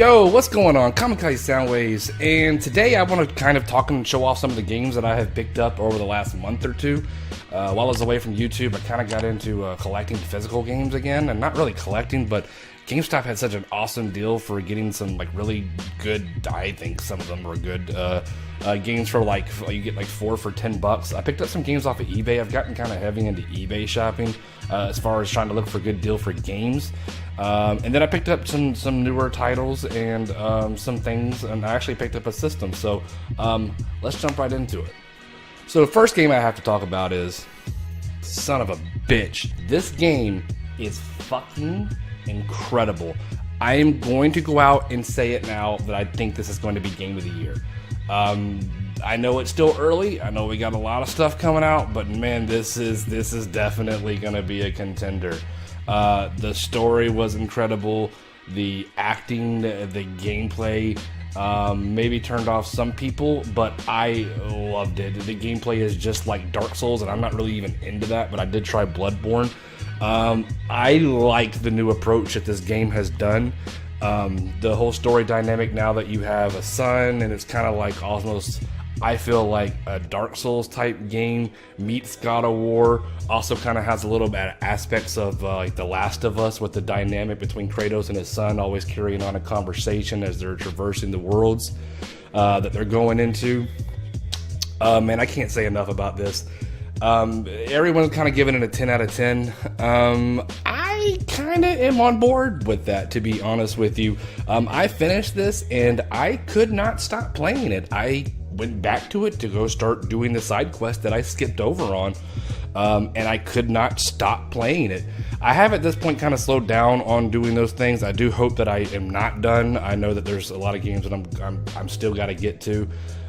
Yo, what's going on? Kamikaze Soundwaves, and today I want to kind of talk and show off some of the games that I have picked up over the last month or two. While I was away from YouTube, I kind of got into collecting physical games again, and not really collecting, but GameStop had such an awesome deal for getting some like really good, I think some of them were good games for like, you get like 4 for $10. I picked up some games off of eBay. I've gotten kind of heavy into eBay shopping as far as trying to look for a good deal for games. And then I picked up some newer titles and some things, and I actually picked up a system. So let's jump right into it. So the first game I have to talk about is, son of a bitch, this game is fucking incredible. I am going to go out and say it now that I think this is going to be Game of the Year. I know it's still early. I know we got a lot of stuff coming out, but man, this is definitely going to be a contender. The story was incredible. The acting, the gameplay, maybe turned off some people, but I loved it. The gameplay is just like Dark Souls, and I'm not really even into that, but I did try Bloodborne. I like the new approach that this game has done. The whole story dynamic now that you have a son, and it's kind of like almost, I feel like a Dark Souls type game meets God of War. Also kind of has a little bit of aspects of like The Last of Us, with the dynamic between Kratos and his son always carrying on a conversation as they're traversing the worlds that they're going into. Man, I can't say enough about this. Everyone's kind of giving it a 10 out of 10. I kind of am on board with that, to be honest with you. I finished this and I could not stop playing it. I went back to it to go start doing the side quest that I skipped over on, and I could not stop playing it. I have at this point kind of slowed down on doing those things. I do hope that I am not done. I know that there's a lot of games that I'm still got to get to,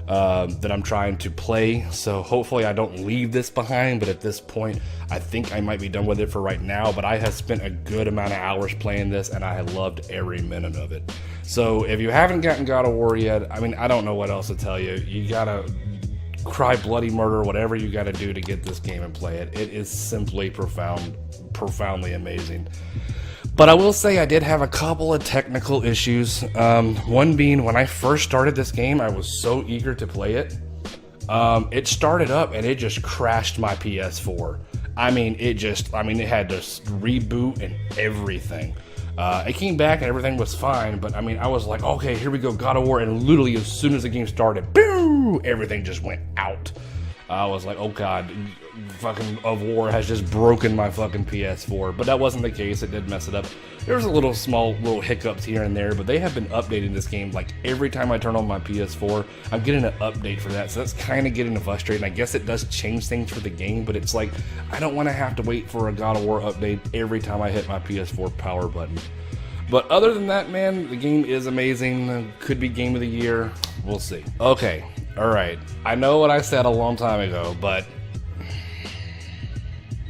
that I'm trying to play, so hopefully I don't leave this behind. But at this point I think I might be done with it for right now, but I have spent a good amount of hours playing this and I have loved every minute of it. So if you haven't gotten God of War yet, I mean, I don't know what else to tell you. You gotta cry bloody murder, whatever you gotta do to get this game and play it. It is simply profoundly amazing. But I will say I did have a couple of technical issues. One being, when I first started this game, I was so eager to play it. It started up and it just crashed my PS4. I mean, it had to reboot and everything. It came back and everything was fine, but I mean, I was like, okay, here we go, God of War, and literally as soon as the game started, boom, everything just went out. I was like, oh god, fucking of War has just broken my fucking PS4. But that wasn't the case. It did mess it up. There was a little hiccups here and there, but they have been updating this game. Like every time I turn on my PS4, I'm getting an update for that. So that's kind of getting frustrating. I guess it does change things for the game, but it's like, I don't want to have to wait for a God of War update every time I hit my PS4 power button. But other than that, man, the game is amazing. Could be Game of the Year. We'll see. Okay. Alright, I know what I said a long time ago, but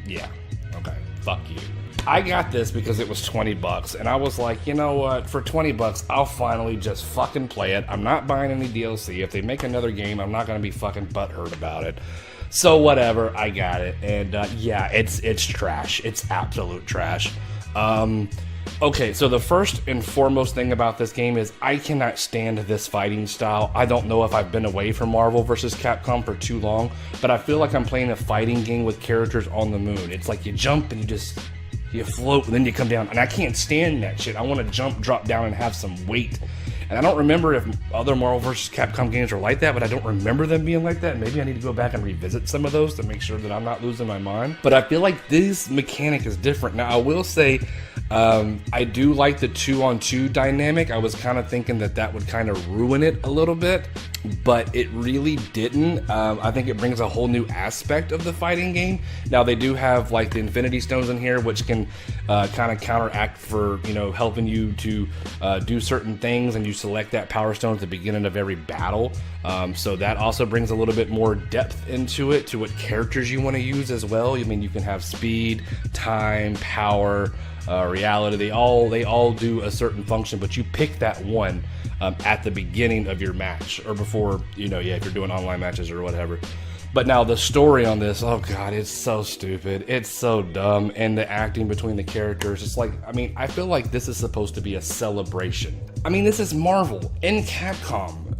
yeah, okay, fuck you. I got this because it was $20, and I was like, you know what, for $20, I'll finally just fucking play it. I'm not buying any DLC. If they make another game, I'm not gonna be fucking butthurt about it. So whatever, I got it, and yeah, it's trash. It's absolute trash. Okay, so the first and foremost thing about this game is I cannot stand this fighting style. I don't know if I've been away from Marvel vs. Capcom for too long, but I feel like I'm playing a fighting game with characters on the moon. It's like you jump and you float and then you come down, and I can't stand that shit. I want to jump, drop down, and have some weight. And I don't remember if other Marvel vs. Capcom games are like that, but I don't remember them being like that. Maybe I need to go back and revisit some of those to make sure that I'm not losing my mind. But I feel like this mechanic is different. Now, I will say, I do like the 2-on-2 dynamic. I was kind of thinking that would kind of ruin it a little bit, but it really didn't. I think it brings a whole new aspect of the fighting game. Now, they do have like the Infinity Stones in here, which can kind of counteract for, you know, helping you to do certain things, and you select that power stone at the beginning of every battle. So that also brings a little bit more depth into it, to what characters you want to use as well. I mean, you can have speed, time, power, reality. They all do a certain function, but you pick that one at the beginning of your match or before, you know, yeah, if you're doing online matches or whatever. But now the story on this, oh god, it's so stupid. It's so dumb. And the acting between the characters, it's like, I mean, I feel like this is supposed to be a celebration. I mean, this is Marvel and Capcom.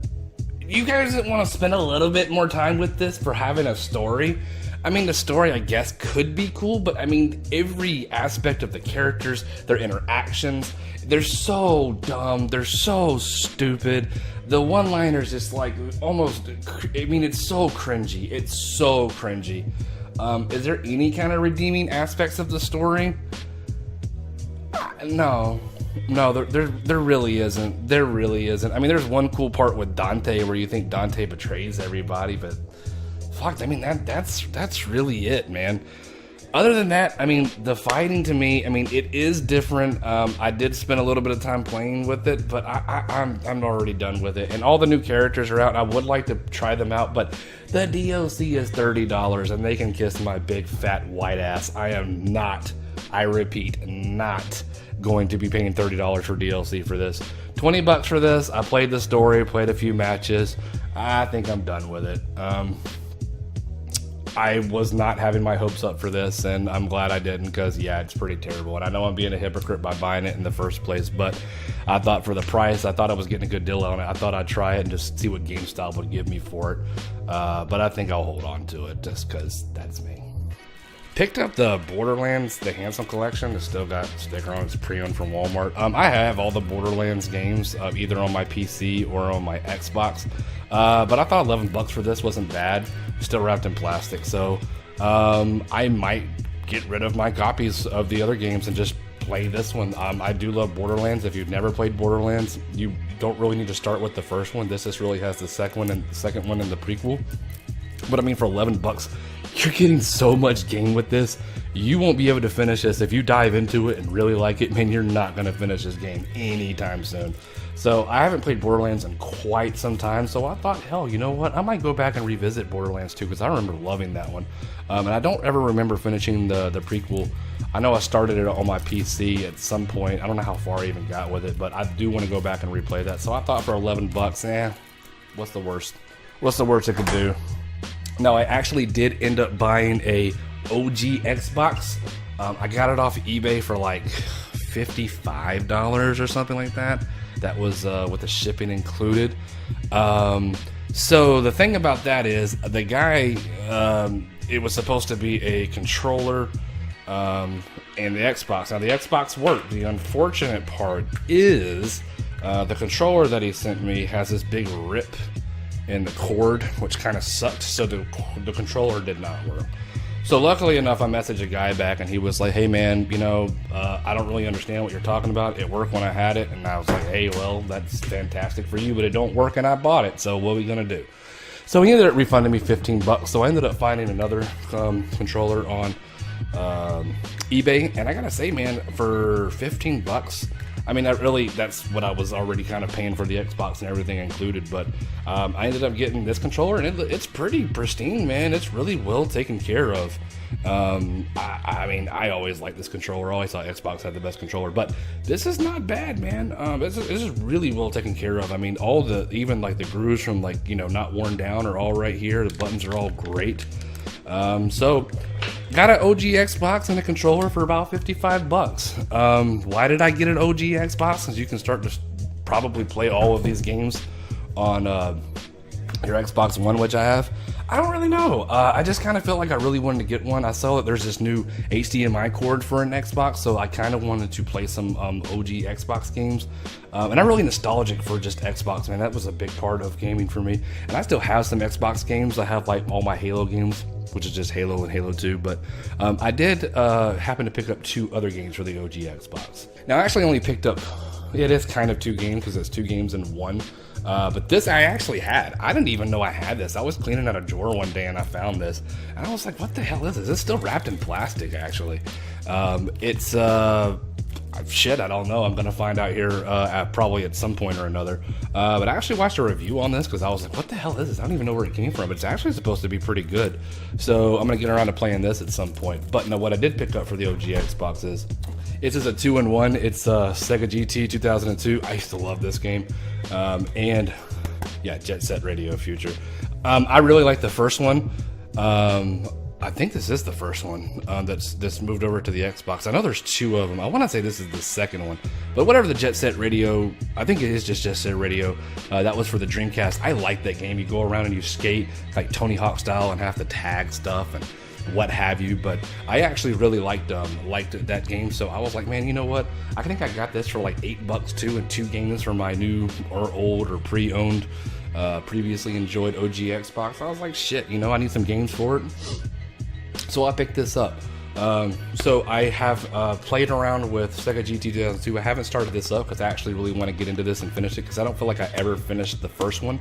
You guys want to spend a little bit more time with this for having a story? I mean, the story, I guess, could be cool, but I mean, every aspect of the characters, their interactions, they're so dumb, they're so stupid. The one-liners just like almost, I mean, it's so cringy. It's so cringy. Is there any kind of redeeming aspects of the story? No, there really isn't. There really isn't. I mean, there's one cool part with Dante where you think Dante betrays everybody, but fuck, I mean, that's really it, man. Other than that, I mean, the fighting to me, I mean, it is different. I did spend a little bit of time playing with it, but I'm already done with it. And all the new characters are out. I would like to try them out, but the DLC is $30, and they can kiss my big fat white ass. I am not, I repeat, not going to be paying $30 for DLC for this. $20 for this. I played the story, played a few matches. I think I'm done with it. I was not having my hopes up for this, and I'm glad I didn't, because yeah, it's pretty terrible. And I know I'm being a hypocrite by buying it in the first place, but I thought for the price, I thought I was getting a good deal on it. I thought I'd try it and just see what GameStop would give me for it. But I think I'll hold on to it just because that's me. Picked up the Borderlands, the Handsome Collection. It's still got sticker on. It's pre-owned from Walmart. I have all the Borderlands games, either on my PC or on my Xbox. But I thought $11 for this wasn't bad. Still wrapped in plastic, so I might get rid of my copies of the other games and just play this one. I do love Borderlands. If you've never played Borderlands, you don't really need to start with the first one. This just really has the second one and the prequel. But I mean, for $11, you're getting so much game with this. You won't be able to finish this. If you dive into it and really like it, man, you're not going to finish this game anytime soon. So I haven't played Borderlands in quite some time, so I thought, hell, you know what? I might go back and revisit Borderlands 2, because I remember loving that one. And I don't ever remember finishing the prequel. I know I started it on my PC at some point. I don't know how far I even got with it, but I do want to go back and replay that. So I thought for $11, what's the worst? What's the worst it could do? Now, I actually did end up buying a OG Xbox. I got it off eBay for like $55 or something like that. That was with the shipping included. So the thing about that is the guy, it was supposed to be a controller and the Xbox. Now the Xbox worked. The unfortunate part is the controller that he sent me has this big rip in the cord, which kind of sucked. So the controller did not work. So luckily enough, I messaged a guy back, and he was like, hey man, you know, I don't really understand what you're talking about. It worked when I had it. And I was like, hey, well, that's fantastic for you, but it don't work and I bought it. So what are we going to do? So he ended up refunding me $15. So I ended up finding another controller on eBay. And I got to say, man, for $15, I mean, that's what I was already kind of paying for the Xbox and everything included, but I ended up getting this controller, and it's pretty pristine, man. It's really well taken care of. I mean, I always liked this controller. I always thought Xbox had the best controller, but this is not bad, man. This is really well taken care of. I mean, even like the grooves from, like, you know, not worn down are all right here. The buttons are all great. So got an OG Xbox and a controller for about $55. Why did I get an OG Xbox? Since you can start to probably play all of these games on your Xbox One, which I have. I don't really know. I just kind of felt like I really wanted to get one. I saw that there's this new HDMI cord for an Xbox, so I kind of wanted to play some OG Xbox games. And I'm really nostalgic for just Xbox, man. That was a big part of gaming for me. And I still have some Xbox games. I have like all my Halo games, which is just Halo and Halo 2. But I did happen to pick up 2 other games for the OG Xbox. Now, I actually only picked up, it is kind of 2 games because it's 2 games in one. But this I actually had. I didn't even know I had this. I was cleaning out a drawer one day and I found this. And I was like, what the hell is this? It's still wrapped in plastic, actually. It's, shit, I don't know. I'm going to find out here probably at some point or another. But I actually watched a review on this because I was like, what the hell is this? I don't even know where it came from. It's actually supposed to be pretty good. So I'm going to get around to playing this at some point. But no, what I did pick up for the OG Xbox This is a 2-in-1. It's Sega GT 2002. I used to love this game. And yeah, Jet Set Radio Future. I really like the first one. I think this is the first one that's moved over to the Xbox. I know there's 2 of them. I want to say this is the second one, but whatever the Jet Set Radio, I think it is just Jet Set Radio. That was for the Dreamcast. I like that game. You go around and you skate like Tony Hawk style and have to tag stuff and what have you. But I actually really liked that game. So I was like, man, you know what? I think I got this for like $8 too, and 2 games for my new or old or pre-owned, previously enjoyed OG Xbox. I was like, shit, you know, I need some games for it. So I picked this up. So I have played around with Sega GT 2002. I haven't started this up because I actually really want to get into this and finish it, because I don't feel like I ever finished the first one.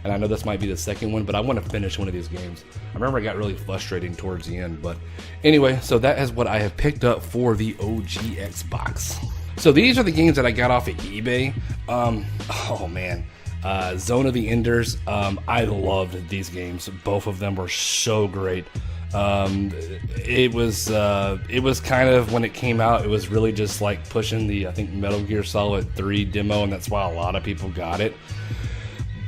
And I know this might be the second one, but I want to finish one of these games. I remember it got really frustrating towards the end. But anyway, so that is what I have picked up for the OG Xbox. So these are the games that I got off of eBay. Oh man. Zone of the Enders. I loved these games. Both of them were so great. It was kind of, when it came out, it was really just like pushing the, I think, Metal Gear Solid 3 demo, and that's why a lot of people got it.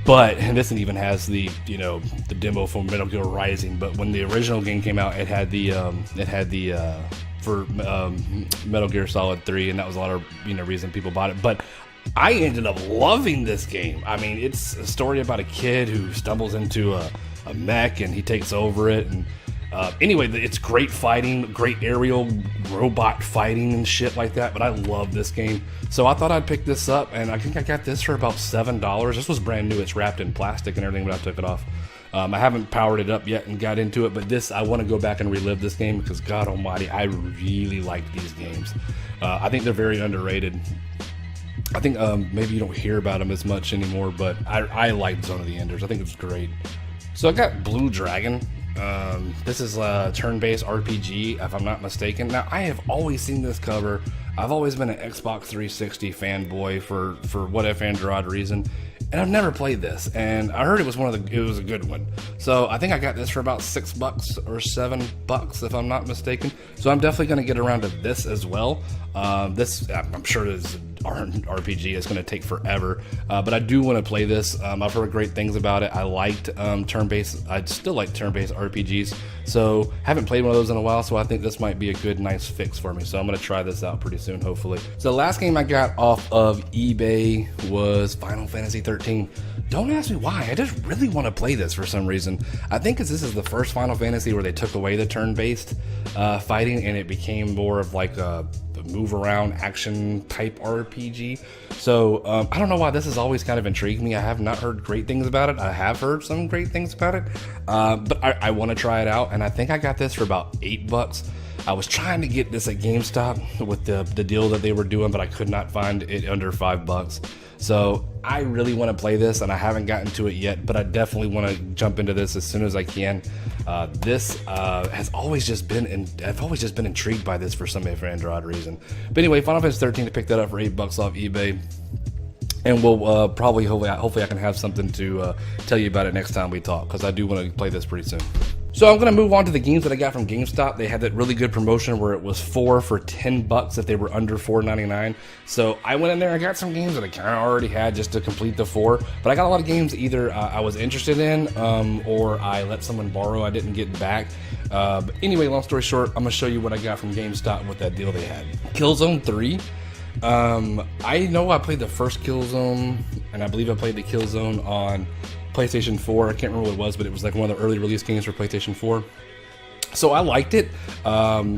But, and this even has the, you know, the demo for Metal Gear Rising. But when the original game came out, it had the for Metal Gear Solid 3, and that was a lot of, you know, reason people bought it. But I ended up loving this game. I mean, it's a story about a kid who stumbles into a mech and he takes over it, and anyway, it's great fighting, great aerial robot fighting and shit like that. But I love this game, so I thought I'd pick this up, and I think I got this for about $7. This was brand new. It's wrapped in plastic and everything when I took it off. I haven't powered it up yet and got into it, but this, I want to go back and relive this game, because God almighty, I really like these games. I think they're very underrated. I think maybe you don't hear about them as much anymore, but I like Zone of the Enders. I think it's great. So I got Blue Dragon. This is a turn-based RPG, if I'm not mistaken. Now, I have always seen this cover. I've always been an Xbox 360 fanboy for what if and odd reason, and I've never played this. And I heard it was it was a good one. So I think I got this for about $6 or $7, if I'm not mistaken. So I'm definitely going to get around to this as well. This, I'm sure, is RPG. It's going to take forever, but I do want to play this. I've heard great things about it. I liked turn-based. I still like turn-based RPGs, so haven't played one of those in a while, so I think this might be a good, nice fix for me. So I'm going to try this out pretty soon, hopefully. So the last game I got off of eBay was Final Fantasy 13. Don't ask me why. I just really want to play this for some reason. I think this is the first Final Fantasy where they took away the turn-based fighting, and it became more of like a move around action type RPG. So I don't know why this has always kind of intrigued me. I have not heard great things about it. I have heard some great things about it, but I want to try it out, and I think I got this for about $8. I was trying to get this at GameStop with the deal that they were doing, but I could not find it under $5. So I really want to play this, and I haven't gotten to it yet, but I definitely want to jump into this as soon as I can. This has always just been, I've always just been intrigued by this for some odd reason. But anyway, Final Fantasy 13, to pick that up for $8 off eBay. And we'll probably, hopefully I can have something to tell you about it next time we talk, because I do want to play this pretty soon. So I'm going to move on to the games that I got from GameStop. They had that really good promotion where it was 4 for $10 if they were under $4.99. So I went in there and got some games that I kind of already had just to complete the 4. But I got a lot of games either I was interested in or I let someone borrow. I didn't get back. But anyway, long story short, I'm going to show you what I got from GameStop with that deal they had. Killzone 3. I know I played the first Killzone, and I believe I played the Killzone on PlayStation 4. I can't remember what it was, but it was like one of the early release games for PlayStation 4. So I liked it.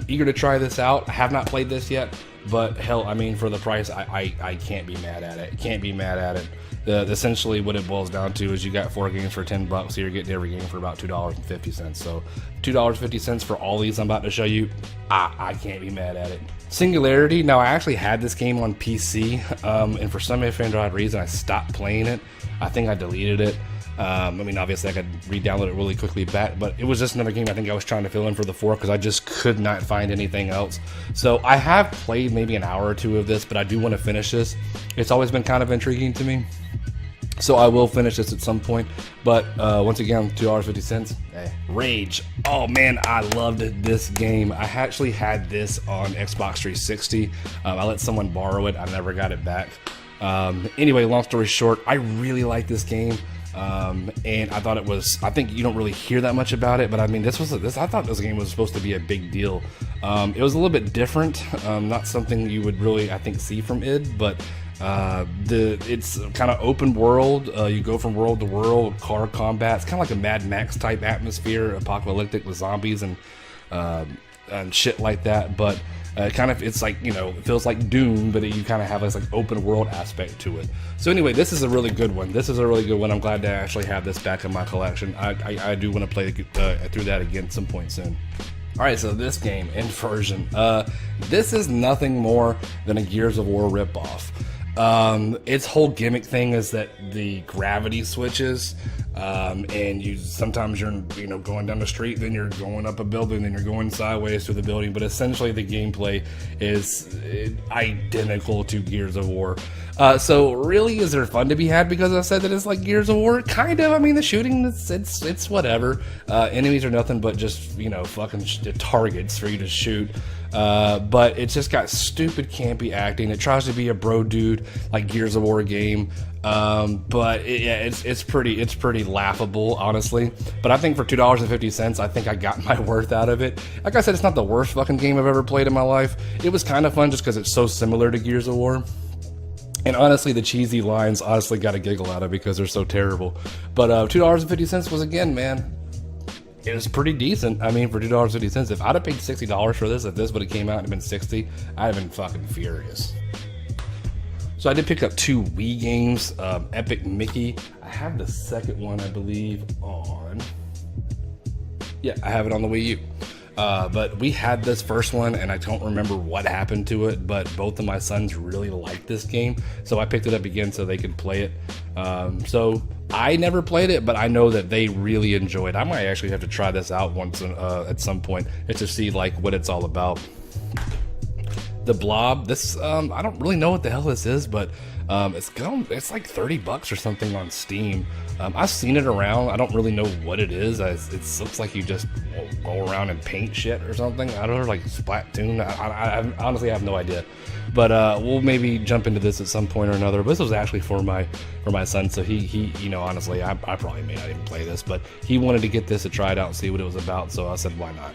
Eager to try this out. I have not played this yet, but hell, I mean, for the price, I can't be mad at it. Can't be mad at it. Essentially what it boils down to is you got 4 games for $10, so you're getting every game for about $2.50. So $2.50 for all these I'm about to show you. I can't be mad at it. Singularity. Now, I actually had this game on PC, and for some odd reason, I stopped playing it. I think I deleted it. I mean, obviously I could re-download it really quickly back, but it was just another game I think I was trying to fill in for the 4 because I just could not find anything else. So I have played maybe an hour or 2 of this, but I do want to finish this. It's always been kind of intriguing to me. So I will finish this at some point, but once again, $2.50. Rage. Oh man, I loved this game. I actually had this on Xbox 360. I let someone borrow it. I never got it back. Anyway, long story short, I really like this game. And I thought it was, I think you don't really hear that much about it, but I mean, I thought this game was supposed to be a big deal. It was a little bit different, not something you would really, I think, see from id, but it's kind of open world. You go from world to world, car combat. It's kind of like a Mad Max type atmosphere, apocalyptic with zombies and shit like that, but it's like, you know, it feels like Doom, but you kind of have this like open world aspect to it. So anyway, this is a really good one. I'm glad to actually have this back in my collection. I do want to play through that again some point soon. Alright, so this game, Inversion, this is nothing more than a Gears of War ripoff. Its whole gimmick thing is that the gravity switches, and sometimes you're going down the street, then you're going up a building, then you're going sideways through the building, but essentially the gameplay is identical to Gears of War. So really, is there fun to be had because I said that it's like Gears of War? Kind of. I mean, the shooting, it's whatever. Enemies are nothing but just, fucking targets for you to shoot. But it's just got stupid campy acting. It tries to be a bro dude like Gears of War game. But it's pretty laughable, honestly. But I think for $2.50, I think I got my worth out of it. Like I said, it's not the worst fucking game I've ever played in my life. It was kind of fun just because it's so similar to Gears of War. And honestly, the cheesy lines honestly got a giggle out of because they're so terrible. But $2.50 was, again, man, it was pretty decent. I mean, for $2.50, if I'd have paid $60 for this, if this would have came out and been $60, I'd have been fucking furious. So I did pick up 2 Wii games, Epic Mickey. I have the second one, I believe, on... Yeah, I have it on the Wii U. But we had this first one, and I don't remember what happened to it, but both of my sons really liked this game, so I picked it up again so they could play it. So I never played it, but I know that they really enjoyed it. I might actually have to try this out once at some point, just to see like what it's all about. The Blob, this I don't really know what the hell this is, but it's like $30 or something on Steam. I've seen it around. I don't really know what it is. It looks like you just go around and paint shit or something. I don't know, like Splatoon. I honestly have no idea. But we'll maybe jump into this at some point or another. But this was actually for my son, so he honestly, I probably may not even play this, but he wanted to get this to try it out and see what it was about. So I said, why not?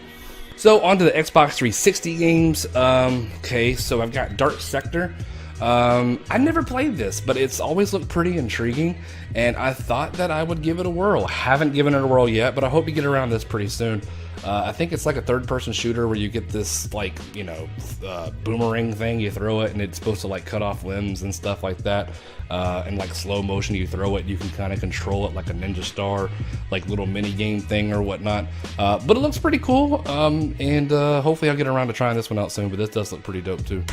So on to the Xbox 360 games. Okay, so I've got Dark Sector. I never played this, but it's always looked pretty intriguing, and I thought that I would give it a whirl. Haven't given it a whirl yet, but I hope you get around this pretty soon. I think it's like a third-person shooter where you get this, like, boomerang thing. You throw it, and it's supposed to, like, cut off limbs and stuff like that. And, like, slow motion, you throw it, you can kind of control it like a Ninja Star, like, little mini-game thing or whatnot. But it looks pretty cool, and hopefully I'll get around to trying this one out soon, but this does look pretty dope, too.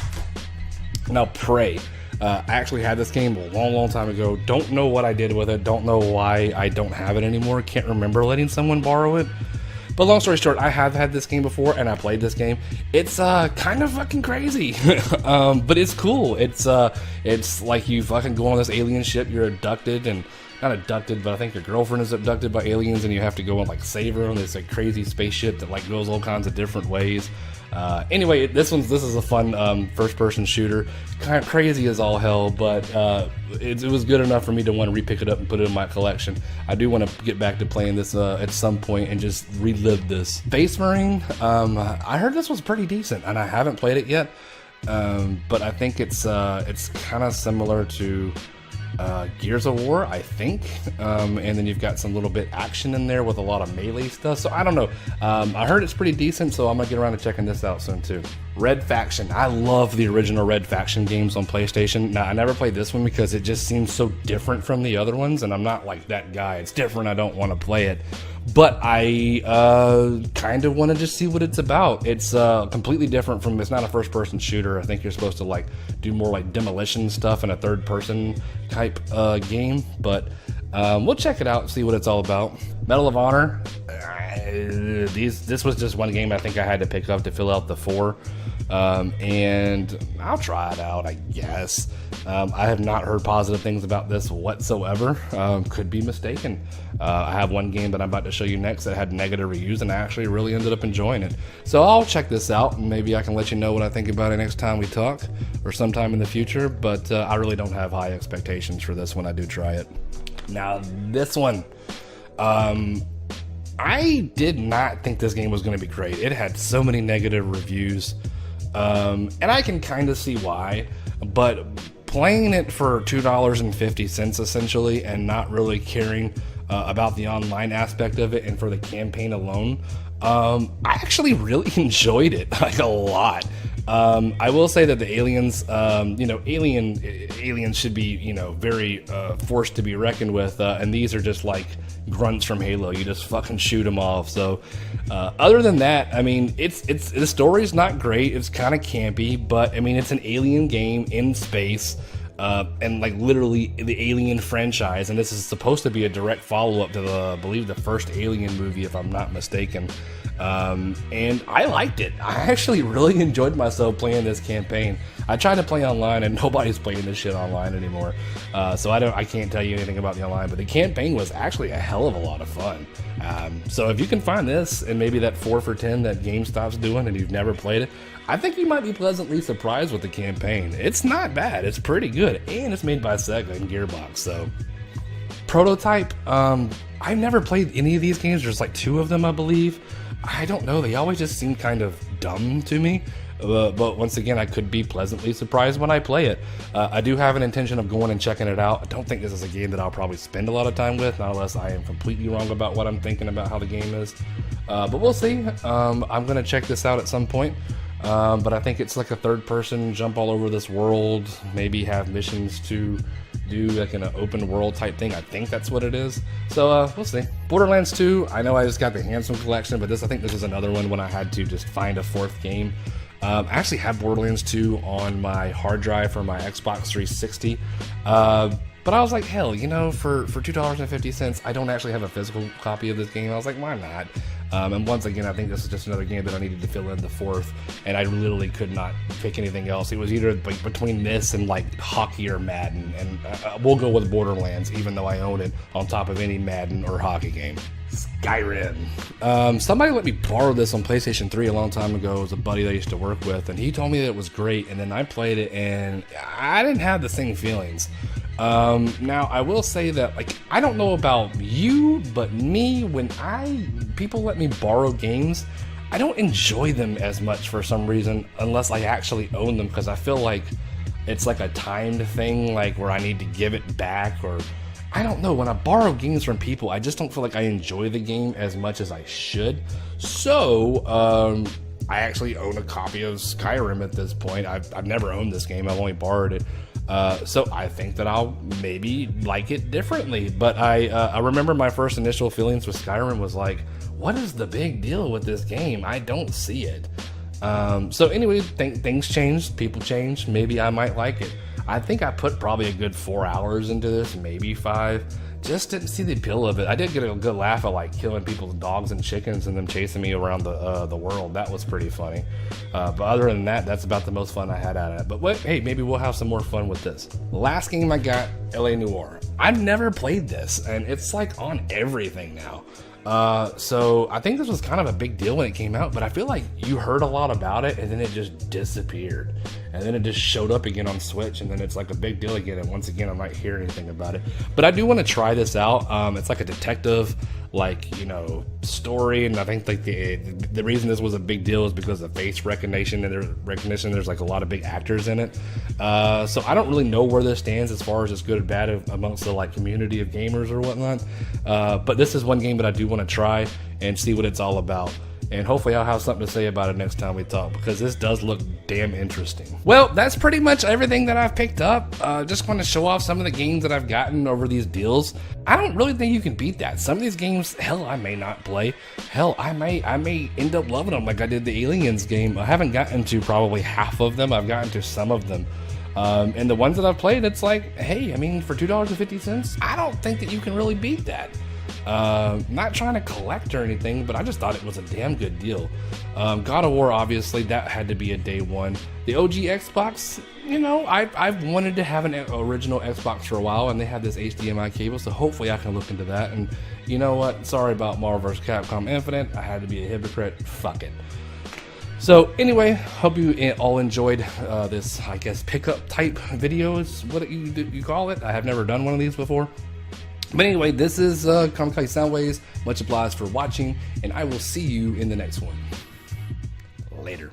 Now, Prey. I actually had this game a long time ago. Don't know what I did with it. Don't know why I don't have it anymore. Can't remember letting someone borrow it. But long story short, I have had this game before, and I played this game. It's kind of fucking crazy, but it's cool. It's like you fucking go on this alien ship. You're abducted, and not abducted, but I think your girlfriend is abducted by aliens, and you have to go and like save her on this like crazy spaceship that like goes all kinds of different ways. Anyway, this is a fun first-person shooter. Kind of crazy as all hell, but it was good enough for me to want to re-pick it up and put it in my collection. I do want to get back to playing this at some point and just relive this. Space Marine, I heard this was pretty decent, and I haven't played it yet, but I think it's kind of similar to Gears of War, I think, and then you've got some little bit action in there with a lot of melee stuff, so I don't know. I heard it's pretty decent, so I'm gonna get around to checking this out soon too. Red Faction. I love the original Red Faction games on PlayStation. Now, I never played this one because it just seems so different from the other ones, and I'm not like that guy. It's different, I don't want to play it. But I kind of want to just see what it's about. It's completely different from, it's not a first-person shooter. I think you're supposed to like do more like demolition stuff in a third-person type game. But we'll check it out, see what it's all about. Medal of Honor. This was just one game I think I had to pick up to fill out the 4. And I'll try it out, I guess. I have not heard positive things about this whatsoever. Could be mistaken. I have one game that I'm about to show you next that had negative reviews, and I actually really ended up enjoying it. So I'll check this out, and maybe I can let you know what I think about it next time we talk, or sometime in the future, but I really don't have high expectations for this when I do try it. Now, this one, I did not think this game was going to be great. It had so many negative reviews, and I can kind of see why, but playing it for $2.50 essentially, and not really caring about the online aspect of it and for the campaign alone, I actually really enjoyed it, like, a lot. I will say that the aliens, aliens should be, very forced to be reckoned with, and these are just like grunts from Halo. You just fucking shoot them off. So, other than that, I mean, the story's not great. It's kind of campy, but I mean, it's an alien game in space. And like literally the Alien franchise, and this is supposed to be a direct follow-up to I believe the first Alien movie, if I'm not mistaken. And I liked it. I actually really enjoyed myself playing this campaign. I tried to play online, and nobody's playing this shit online anymore. So I can't tell you anything about the online, but the campaign was actually a hell of a lot of fun. So if you can find this and maybe that 4 for $10 that GameStop's doing, and you've never played it, I think you might be pleasantly surprised with the campaign. It's not bad. It's pretty good, and it's made by Sega and Gearbox. So, Prototype. I've never played any of these games. There's like 2 of them, I believe. I don't know. They always just seem kind of dumb to me. But once again, I could be pleasantly surprised when I play it. I do have an intention of going and checking it out. I don't think this is a game that I'll probably spend a lot of time with, not unless I am completely wrong about what I'm thinking about how the game is. But we'll see. I'm going to check this out at some point. But I think it's like a third person jump all over this world, maybe have missions to do, like in an open world type thing. I think that's what it is. So we'll see. Borderlands 2, I know I just got the Handsome collection, but I think this is another one when I had to just find a 4th game. I actually have Borderlands 2 on my hard drive for my Xbox 360. But I was like, hell, for $2.50, I don't actually have a physical copy of this game. I was like, why not? And once again, I think this is just another game that I needed to fill in the 4th, and I literally could not pick anything else. It was either like between this and like hockey or Madden, and we'll go with Borderlands, even though I own it on top of any Madden or hockey game. Skyrim. Somebody let me borrow this on PlayStation 3 a long time ago. It was a buddy that I used to work with, and he told me that it was great, and then I played it, and I didn't have the same feelings. Now I will say that, like, I don't know about you, but me, when people let me borrow games, I don't enjoy them as much for some reason, unless I actually own them, because I feel like it's like a timed thing, like where I need to give it back, or I don't know. When I borrow games from people, I just don't feel like I enjoy the game as much as I should. So, I actually own a copy of Skyrim at this point. I've never owned this game. I've only borrowed it. So I think that I'll maybe like it differently. But I remember my first initial feelings with Skyrim was like, what is the big deal with this game? I don't see it. So anyway, things changed. People changed. Maybe I might like it. I think I put probably a good 4 hours into this, maybe 5. Just didn't see the appeal of it. I did get a good laugh at like killing people's dogs and chickens and them chasing me around the world. That was pretty funny. But other than that, that's about the most fun I had at it. But hey, maybe we'll have some more fun with this. Last game I got, LA Noire. I've never played this, and it's like on everything now. So I think this was kind of a big deal when it came out, but I feel like you heard a lot about it and then it just disappeared, and then it just showed up again on Switch, and then it's like a big deal again, and once again I might hear anything about it. But I do want to try this out. It's like a detective, story, and I think like the reason this was a big deal is because of face recognition, and there's like a lot of big actors in it. So I don't really know where this stands as far as it's good or bad amongst the like community of gamers or whatnot. But this is one game that I do want to try and see what it's all about. And hopefully I'll have something to say about it next time we talk, because this does look damn interesting. Well, that's pretty much everything that I've picked up. Just want to show off some of the games that I've gotten over these deals. I don't really think you can beat that. Some of these games, hell, I may not play. Hell, I may end up loving them like I did the Aliens game. I haven't gotten to probably half of them. I've gotten to some of them. And the ones that I've played, it's like, hey, I mean, for $2.50, I don't think that you can really beat that. Not trying to collect or anything, but I just thought it was a damn good deal. God of War, obviously, that had to be a day one. The OG Xbox, you know, I've wanted to have an original Xbox for a while, and they have this HDMI cable, so hopefully I can look into that. And you know what? Sorry about Marvel vs. Capcom Infinite. I had to be a hypocrite. Fuck it. So anyway, hope you all enjoyed this, I guess, pickup type video is what you call it. I have never done one of these before. But anyway, this is Kamikaze Soundwaves. Much obliged for watching, and I will see you in the next one. Later.